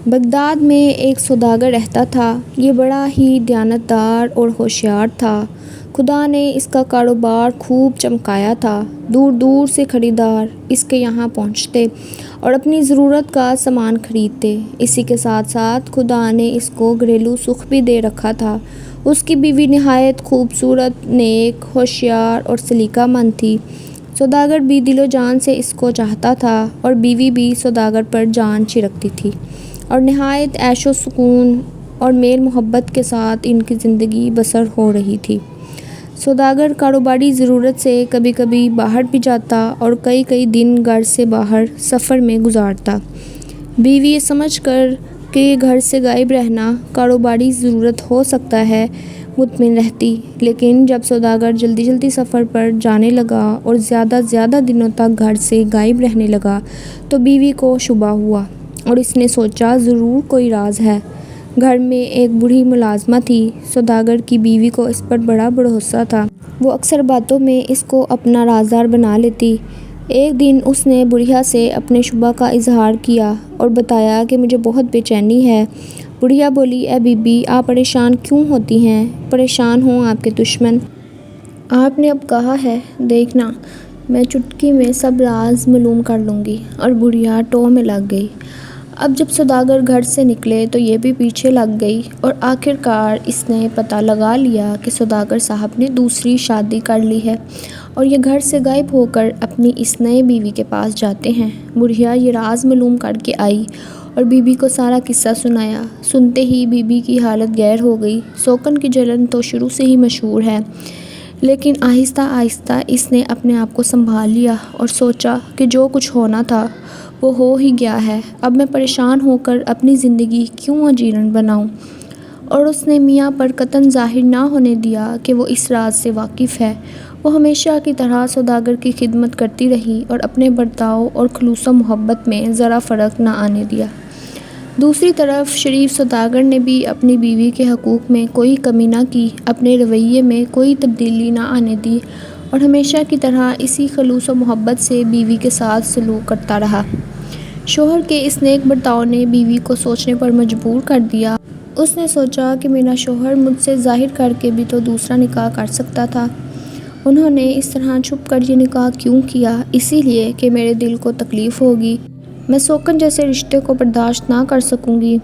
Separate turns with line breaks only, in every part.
Baghdad میں ایک سوداگر رہتا تھا۔ یہ بڑا ہی دیانتدار اور ہوشیار تھا۔ خدا نے اس کا کاروبار خوب چمکایا تھا۔ دور دور سے خریدار اس کے یہاں پہنچتے اور اپنی ضرورت کا سامان خریدتے۔ اسی کے ساتھ ساتھ خدا نے اس کو گھریلو سکھ بھی دے رکھا تھا۔ اس کی بیوی نہایت خوبصورت، نیک، ہوشیار اور سلیقہ مند تھی۔ سوداگر بھی دل و جان سے اس کو چاہتا تھا اور بیوی بھی سوداگر پر جان چھڑکتی تھی اور نہایت عیش و سکون اور میل محبت کے ساتھ ان کی زندگی بسر ہو رہی تھی۔ سوداگر کاروباری ضرورت سے کبھی کبھی باہر بھی جاتا اور کئی کئی دن گھر سے باہر سفر میں گزارتا۔ بیوی یہ سمجھ کر کہ یہ گھر سے غائب رہنا کاروباری ضرورت ہو سکتا ہے مطمئن رہتی، لیکن جب سوداگر جلدی جلدی سفر پر جانے لگا اور زیادہ دنوں تک گھر سے غائب رہنے لگا تو بیوی کو شبہ ہوا اور اس نے سوچا ضرور کوئی راز ہے۔ گھر میں ایک بوڑھی ملازمہ تھی۔ سوداگر کی بیوی کو اس پر بڑا بھروسہ تھا۔ وہ اکثر باتوں میں اس کو اپنا رازدار بنا لیتی۔ ایک دن اس نے بڑھیا سے اپنے شبہ کا اظہار کیا اور بتایا کہ مجھے بہت بے چینی ہے۔ بڑھیا بولی، اے بی بی، آپ پریشان کیوں ہوتی ہیں؟ پریشان ہوں آپ کے دشمن۔ آپ نے اب کہا ہے، دیکھنا میں چٹکی میں سب راز معلوم کر لوں گی۔ اور بڑھیا ٹو میں لگ گئی۔ اب جب سوداگر گھر سے نکلے تو یہ بھی پیچھے لگ گئی اور آخر کار اس نے پتہ لگا لیا کہ سوداگر صاحب نے دوسری شادی کر لی ہے اور یہ گھر سے غائب ہو کر اپنی اس نئے بیوی کے پاس جاتے ہیں۔ بڑھیا یہ راز معلوم کر کے آئی اور بی بی کو سارا قصہ سنایا۔ سنتے ہی بی بی کی حالت گیر ہو گئی۔ سوکن کی جلن تو شروع سے ہی مشہور ہے، لیکن آہستہ آہستہ اس نے اپنے آپ کو سنبھال لیا اور سوچا کہ جو کچھ ہونا تھا وہ ہو ہی گیا ہے، اب میں پریشان ہو کر اپنی زندگی کیوں اجیرن بناؤں؟ اور اس نے میاں پر قطعاً ظاہر نہ ہونے دیا کہ وہ اس راز سے واقف ہے۔ وہ ہمیشہ کی طرح سوداگر کی خدمت کرتی رہی اور اپنے برتاؤ اور خلوص و محبت میں ذرا فرق نہ آنے دیا۔ دوسری طرف شریف سوداگر نے بھی اپنی بیوی کے حقوق میں کوئی کمی نہ کی، اپنے رویے میں کوئی تبدیلی نہ آنے دی اور ہمیشہ کی طرح اسی خلوص و محبت سے بیوی کے ساتھ سلوک کرتا رہا۔ شوہر کے اس نیک برتاؤ نے بیوی کو سوچنے پر مجبور کر دیا۔ اس نے سوچا کہ میرا شوہر مجھ سے ظاہر کر کے بھی تو دوسرا نکاح کر سکتا تھا۔ انہوں نے اس طرح چھپ کر یہ نکاح کیوں کیا؟ اسی لیے کہ میرے دل کو تکلیف ہوگی، میں سوکن جیسے رشتے کو برداشت نہ کر سکوں گی۔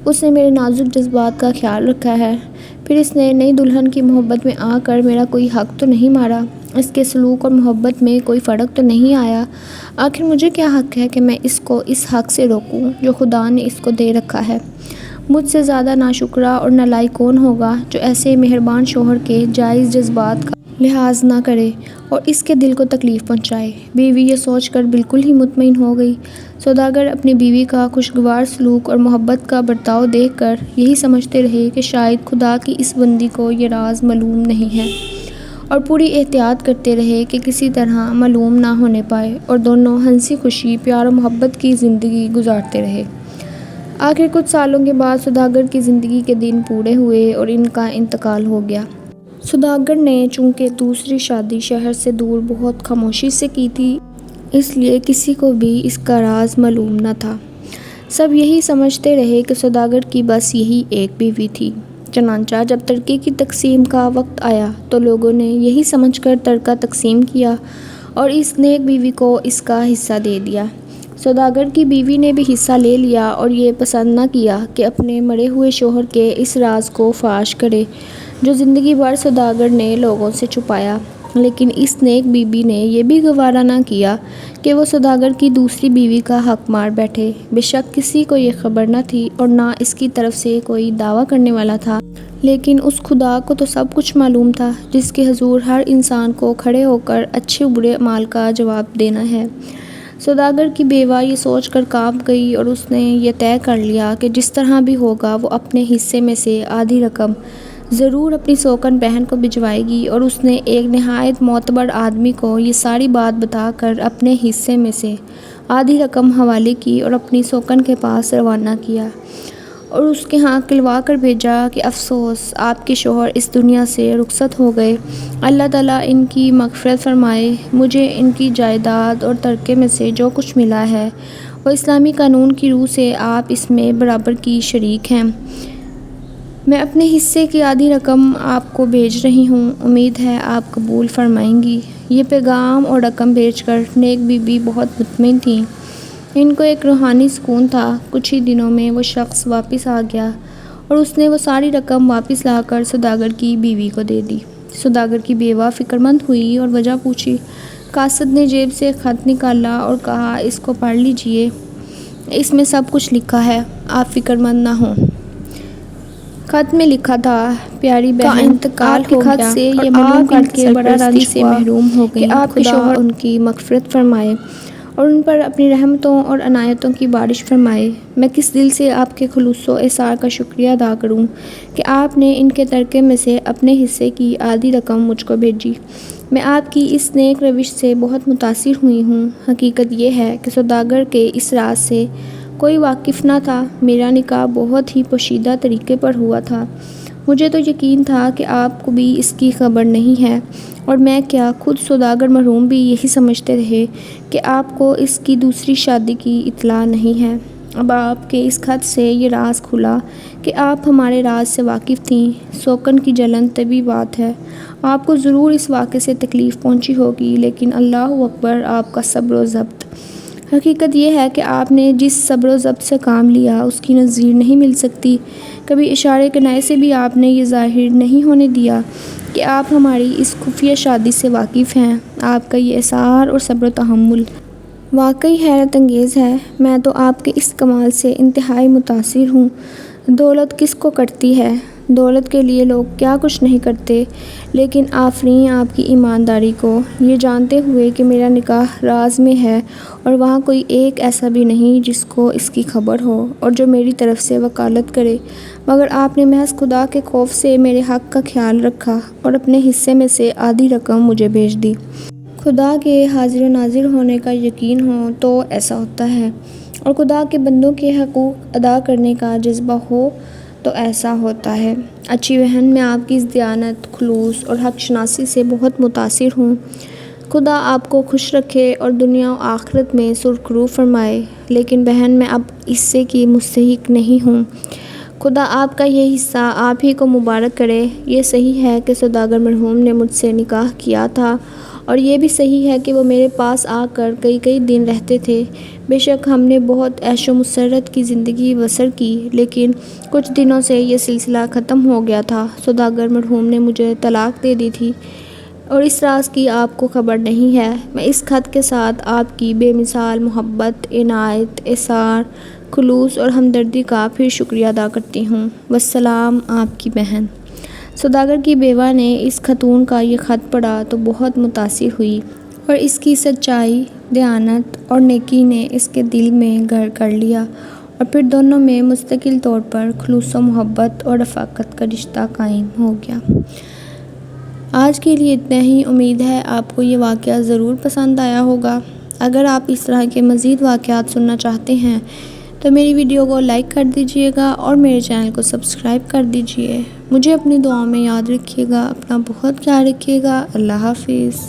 اس نے میرے نازک جذبات کا خیال رکھا ہے، پھر اس نے نئی دلہن کی محبت میں آ کر میرا کوئی حق تو نہیں مارا، اس کے سلوک اور محبت میں کوئی فرق تو نہیں آیا۔ آخر مجھے کیا حق ہے کہ میں اس کو اس حق سے روکوں جو خدا نے اس کو دے رکھا ہے؟ مجھ سے زیادہ ناشکرا اور نالائق کون ہوگا جو ایسے مہربان شوہر کے جائز جذبات کا لحاظ نہ کرے اور اس کے دل کو تکلیف پہنچائے؟ بیوی یہ سوچ کر بالکل ہی مطمئن ہو گئی۔ سوداگر اپنی بیوی کا خوشگوار سلوک اور محبت کا برتاؤ دیکھ کر یہی سمجھتے رہے کہ شاید خدا کی اس بندی کو یہ راز معلوم نہیں ہے، اور پوری احتیاط کرتے رہے کہ کسی طرح معلوم نہ ہونے پائے، اور دونوں ہنسی خوشی پیار و محبت کی زندگی گزارتے رہے۔ آخر کچھ سالوں کے بعد سوداگر کی زندگی کے دن پورے ہوئے اور ان کا انتقال ہو گیا۔ سوداگر نے چونکہ دوسری شادی شہر سے دور بہت خاموشی سے کی تھی، اس لیے کسی کو بھی اس کا راز معلوم نہ تھا۔ سب یہی سمجھتے رہے کہ سوداگر کی بس یہی ایک بیوی تھی۔ چنانچہ جب ترکے کی تقسیم کا وقت آیا تو لوگوں نے یہی سمجھ کر ترکہ تقسیم کیا اور اس نیک بیوی کو اس کا حصہ دے دیا۔ سوداگر کی بیوی نے بھی حصہ لے لیا اور یہ پسند نہ کیا کہ اپنے مرے ہوئے شوہر کے اس راز کو فاش کرے جو زندگی بھر سوداگر نے لوگوں سے چھپایا، لیکن اس نیک بیوی نے یہ بھی گوارا نہ کیا کہ وہ سوداگر کی دوسری بیوی کا حق مار بیٹھے۔ بے شک کسی کو یہ خبر نہ تھی اور نہ اس کی طرف سے کوئی دعویٰ کرنے والا تھا، لیکن اس خدا کو تو سب کچھ معلوم تھا جس کے حضور ہر انسان کو کھڑے ہو کر اچھے برے اعمال کا جواب دینا ہے۔ سوداگر کی بیوہ یہ سوچ کر کانپ گئی اور اس نے یہ طے کر لیا کہ جس طرح بھی ہوگا وہ اپنے حصے میں سے آدھی رقم ضرور اپنی سوکن بہن کو بھجوائے گی، اور اس نے ایک نہایت معتبر آدمی کو یہ ساری بات بتا کر اپنے حصے میں سے آدھی رقم حوالے کی اور اپنی سوکن کے پاس روانہ کیا اور اس کے ہاں کلوا کر بھیجا کہ افسوس، آپ کے شوہر اس دنیا سے رخصت ہو گئے، اللہ تعالیٰ ان کی مغفرت فرمائے، مجھے ان کی جائیداد اور ترکے میں سے جو کچھ ملا ہے اور اسلامی قانون کی روح سے آپ اس میں برابر کی شریک ہیں۔ میں اپنے حصے کی آدھی رقم آپ کو بھیج رہی ہوں، امید ہے آپ قبول فرمائیں گی۔ یہ پیغام اور رقم بھیج کر نیک بی بی بہت مطمئن تھیں۔ ان کو ایک روحانی سکون تھا۔ کچھ ہی دنوں میں وہ شخص واپس آ گیا اور اس نے وہ ساری رقم واپس لا کر سوداگر کی بیوی کو دے دی۔ سوداگر کی بیوہ فکرمند ہوئی اور وجہ پوچھی۔ قاصد نے جیب سے خط نکالا اور کہا، اس کو پڑھ لیجئے، اس میں سب کچھ لکھا ہے، آپ فکرمند نہ ہوں۔ خط میں لکھا تھا، پیاری بہن کا انتقال ہو گیا اور یہ معلوم کر کے بڑا رنج سے محروم ہو گئی۔ آپ کے شوہر ان کی مغفرت فرمائے اور ان پر اپنی رحمتوں اور عنایتوں کی بارش فرمائے۔ میں کس دل سے آپ کے خلوص و ایثار کا شکریہ ادا کروں کہ آپ نے ان کے ترکے میں سے اپنے حصے کی آدھی رقم مجھ کو بھیجی۔ میں آپ کی اس نیک روش سے بہت متاثر ہوئی ہوں۔ حقیقت یہ ہے کہ سوداگر کے اس راز سے کوئی واقف نہ تھا۔ میرا نکاح بہت ہی پوشیدہ طریقے پر ہوا تھا۔ مجھے تو یقین تھا کہ آپ کو بھی اس کی خبر نہیں ہے، اور میں کیا خود سوداگر مرحوم بھی یہی سمجھتے رہے کہ آپ کو اس کی دوسری شادی کی اطلاع نہیں ہے۔ اب آپ کے اس خط سے یہ راز کھلا کہ آپ ہمارے راز سے واقف تھیں۔ سوکن کی جلن طبیعی بات ہے، آپ کو ضرور اس واقعے سے تکلیف پہنچی ہوگی، لیکن اللہ اکبر آپ کا صبر و ضبط۔ حقیقت یہ ہے کہ آپ نے جس صبر و ضبط سے کام لیا اس کی نظیر نہیں مل سکتی۔ کبھی اشارے کنائے سے بھی آپ نے یہ ظاہر نہیں ہونے دیا کہ آپ ہماری اس خفیہ شادی سے واقف ہیں۔ آپ کا یہ اصرار اور صبر و تحمل واقعی حیرت انگیز ہے۔ میں تو آپ کے اس کمال سے انتہائی متاثر ہوں۔ دولت کس کو کرتی ہے؟ دولت کے لیے لوگ کیا کچھ نہیں کرتے، لیکن آفرین آپ کی ایمانداری کو، یہ جانتے ہوئے کہ میرا نکاح راز میں ہے اور وہاں کوئی ایک ایسا بھی نہیں جس کو اس کی خبر ہو اور جو میری طرف سے وکالت کرے، مگر آپ نے محض خدا کے خوف سے میرے حق کا خیال رکھا اور اپنے حصے میں سے آدھی رقم مجھے بھیج دی۔ خدا کے حاضر و ناظر ہونے کا یقین ہو تو ایسا ہوتا ہے، اور خدا کے بندوں کے حقوق ادا کرنے کا جذبہ ہو تو ایسا ہوتا ہے۔ اچھی بہن، میں آپ کی اس دیانت، خلوص اور حق شناسی سے بہت متاثر ہوں۔ خدا آپ کو خوش رکھے اور دنیا و آخرت میں سرخرو فرمائے، لیکن بہن میں اب حصے کی مستحق نہیں ہوں۔ خدا آپ کا یہ حصہ آپ ہی کو مبارک کرے۔ یہ صحیح ہے کہ سوداگر مرحوم نے مجھ سے نکاح کیا تھا، اور یہ بھی صحیح ہے کہ وہ میرے پاس آ کر کئی دن رہتے تھے۔ بے شک ہم نے بہت عیش و مسرت کی زندگی بسر کی، لیکن کچھ دنوں سے یہ سلسلہ ختم ہو گیا تھا۔ سوداگر مرحوم نے مجھے طلاق دے دی تھی، اور اس راز کی آپ کو خبر نہیں ہے۔ میں اس خط کے ساتھ آپ کی بے مثال محبت، عنایت، ایثار، خلوص اور ہمدردی کا پھر شکریہ ادا کرتی ہوں۔ والسلام، آپ کی بہن۔ سوداگر کی بیوہ نے اس خاتون کا یہ خط پڑھا تو بہت متاثر ہوئی، اور اس کی سچائی، دیانت اور نیکی نے اس کے دل میں گھر کر لیا، اور پھر دونوں میں مستقل طور پر خلوص و محبت اور رفاقت کا رشتہ قائم ہو گیا۔ آج کے لیے اتنا ہی۔ امید ہے آپ کو یہ واقعہ ضرور پسند آیا ہوگا۔ اگر آپ اس طرح کے مزید واقعات سننا چاہتے ہیں تو میری ویڈیو کو لائک کر دیجئے گا اور میرے چینل کو سبسکرائب کر دیجئے۔ مجھے اپنی دعاؤں میں یاد رکھیے گا۔ اپنا بہت خیال رکھیے گا۔ اللہ حافظ۔